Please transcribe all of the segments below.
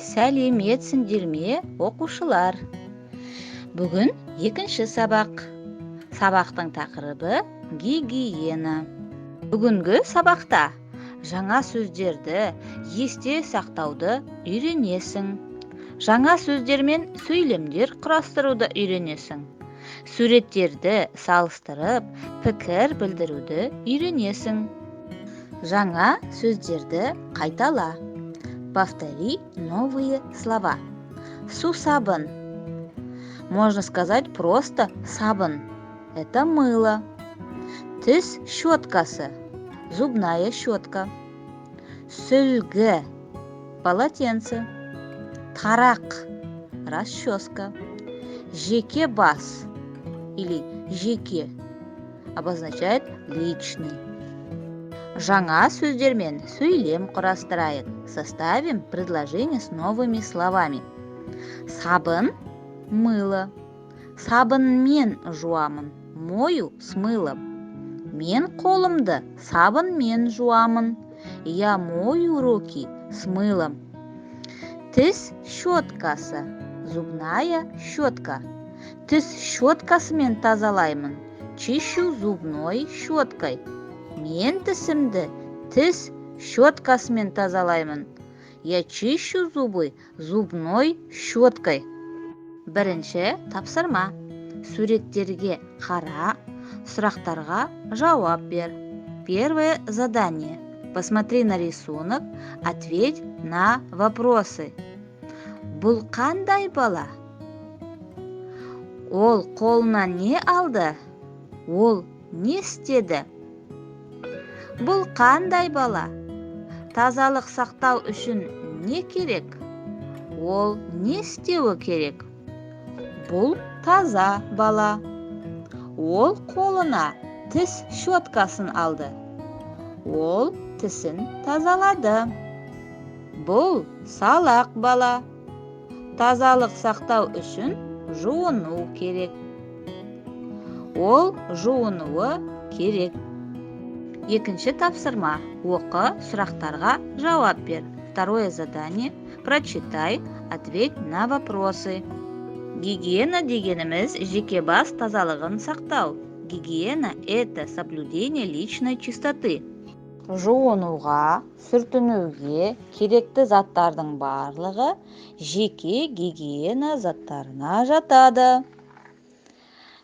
сәлеметсіңдер оқушылар. Бүгін екінші сабақ. Сабақтың тақырыбы гигиена. Бүгінгі сабақта жаңа сөздерді есте сақтауды үйренесің. Жаңа сөздер мен сөйлемдер құрастыруды үйренесің. Суреттерді салыстырып, пікір білдіруді үйренесің. Жаңа сөздерді қайтала. Повтори новые слова. Сусабын. Можно сказать просто сабын. Это мыло. Тіс щеткасы. Зубная щетка. Сүлгі. Полотенце. Тарақ. Расческа. Жеке бас. Или жеке обозначает личный. Жаңа сөздермен сөйлем құрастырайық. Составим предложение с новыми словами. Сабын – мыло. Сабынмен жуамын. Мою с мылом. Мен қолымды сабынмен жуамын. Я мою руки с мылом. Тіс щеткасы. Зубная щетка. Тіс щеткасымен тазалаймын. Чищу зубной щеткой. Мен тісімді тіс щеткасымен тазалаймын. Я чищу зубы зубной щеткой. Бірінші тапсырма. Суреттерге қара, сұрақтарға жауап бер. Первое задание. Посмотри на рисунок, ответь на вопросы. Бұл қандай бала? Ол қолына не алды? Ол не істеді? Бұл қандай бала? Тазалық сақтау үшін не керек? Ол не істеуі керек? Бұл таза бала. Ол қолына тіс щеткасын алды. Ол тісін тазалады. Бұл салақ бала. Тазалық сақтау үшін жуыну керек. Ол жуынуы керек. Екінші тапсырма. Оқы, сұрақтарға жауап бер. Второе задание. Прочитай, ответь на вопросы. Гигиена дегеніміз жеке бас тазалығын сақтау. Гигиена – это соблюдение личной чистоты. Жуынуға, сүртінуге керекті заттардың барлығы жеке гигиена заттарына жатады.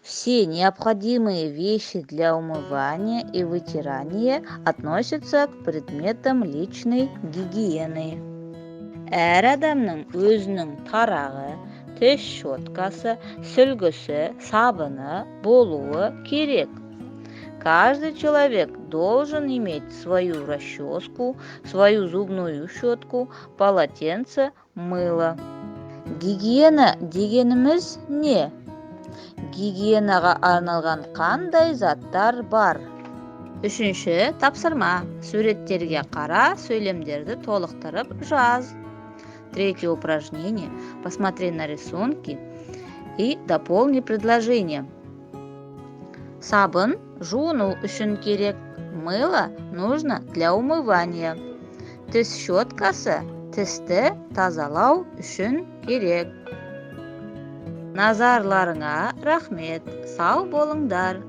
Все необходимые вещи для умывания и вытирания относятся к предметам личной гигиены. Әр адамның өзінің тарағы, тіс щеткасы, сүлгісі, сабыны болуы керек. Каждый человек должен иметь свою расческу, свою зубную щетку, полотенце, мыло. Гигиена дегеніміз не? Гигиенаға арналған қандай заттар бар? Үшінші тапсырма. Суреттерге қара, сөйлемдерді толықтырып жаз. Третье упражнение. Посмотри на рисунки и дополни предложение. Сабын жуыну үшін керек. Мыло нужно для умывания. Тіс щеткасы тісті тазалау үшін керек. Назарларыңа рахмет. Сау болыңдар.